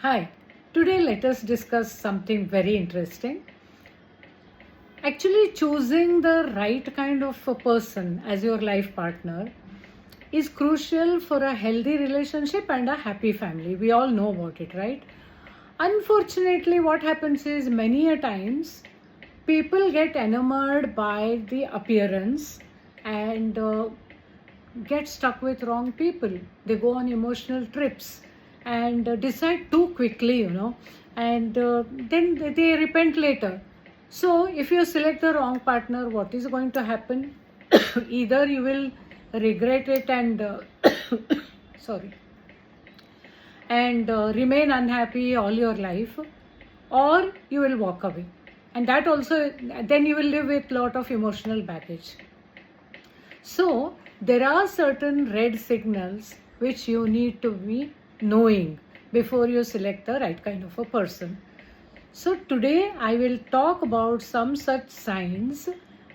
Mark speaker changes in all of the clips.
Speaker 1: Hi, today let us discuss something very interesting. Actually, choosing the right kind of a person as your life partner is crucial for a healthy relationship and a happy family. We all know about it, right? Unfortunately, what happens is many a times people get enamored by the appearance and get stuck with wrong people. They go on emotional trips and decide too quickly, and then they repent later. So, if you select the wrong partner, what is going to happen? Either you will regret it and sorry, and remain unhappy all your life, or you will walk away, and that also then you will live with lot of emotional baggage. So, there are certain red signals which you need to be knowing before you select the right kind of a person. So, today I will talk about some such signs.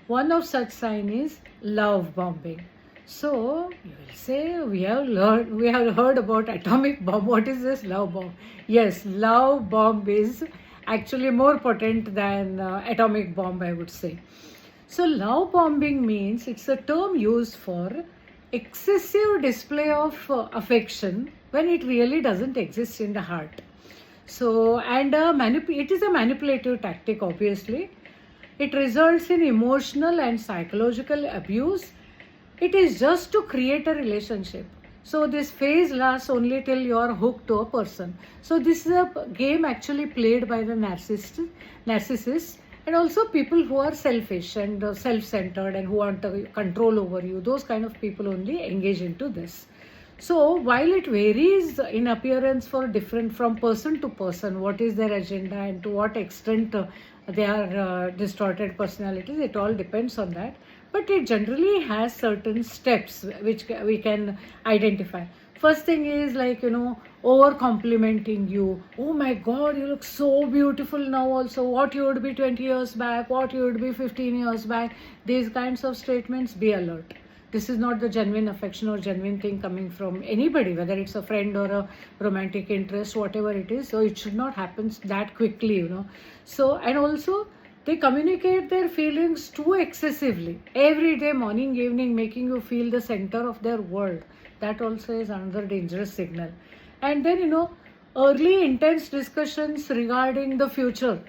Speaker 1: One of such sign is love bombing. So, you will say we have heard about atomic bomb. What is this love bomb? Yes, love bomb is actually more potent than atomic bomb, I would say. So, love bombing means it's a term used for excessive display of affection when it really doesn't exist in the heart. So, and it is a manipulative tactic, obviously. It results in emotional and psychological abuse. It is just to create a relationship. So, this phase lasts only till you are hooked to a person. So, this is a game actually played by the narcissists, and also people who are selfish and self-centered and who want control over you. Those kind of people only engage into this. So while it varies in appearance for different from person to person, what is their agenda and to what extent they are distorted personalities, it all depends on that. But it generally has certain steps which we can identify. First thing is like, over complimenting you. Oh my God, you look so beautiful now also. What you would be 20 years back, what you would be 15 years back. These kinds of statements, be alert. This is not the genuine affection or genuine thing coming from anybody, whether it's a friend or a romantic interest, whatever it is. So it should not happen that quickly, So, and also they communicate their feelings too excessively. Every day, morning, evening, making you feel the center of their world. That also is another dangerous signal. And then, early intense discussions regarding the future.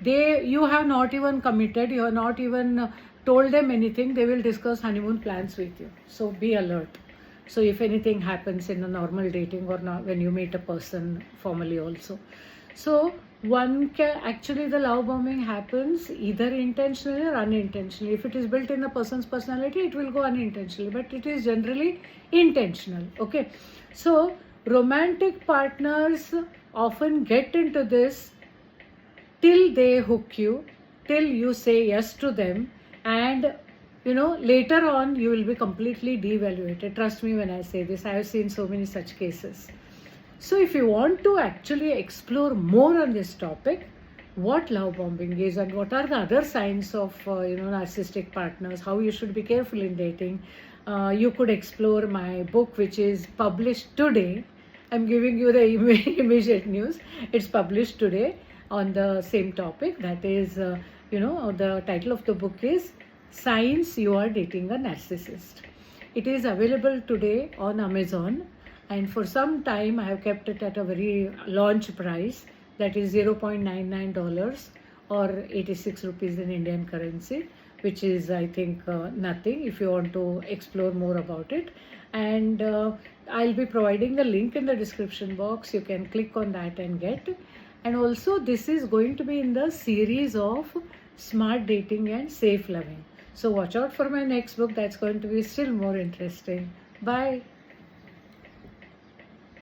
Speaker 1: You have not even committed, you have not even told them anything, they will discuss honeymoon plans with you. So be alert. So if anything happens in a normal dating or not, when you meet a person formally also. So actually the love bombing happens either intentionally or unintentionally. If it is built in the person's personality, it will go unintentionally, but it is generally intentional. Okay. So romantic partners often get into this till they hook you, till you say yes to them, and later on you will be completely devaluated. Trust me when I say this, I have seen so many such cases. So if you want to actually explore more on this topic, what love bombing is and what are the other signs of narcissistic partners, how you should be careful in dating, you could explore my book, which is published today. I'm giving you the immediate news. It's published today on the same topic. That is, the title of the book is Signs You Are Dating a Narcissist. It is available today on Amazon, and for some time I have kept it at a very launch price, that is $0.99 or 86 rupees in Indian currency, which is I think nothing if you want to explore more about it. And I'll be providing the link in the description box. You can click on that and get. And also this is going to be in the series of smart dating and safe loving. So watch out for my next book. That's going to be still more interesting. Bye.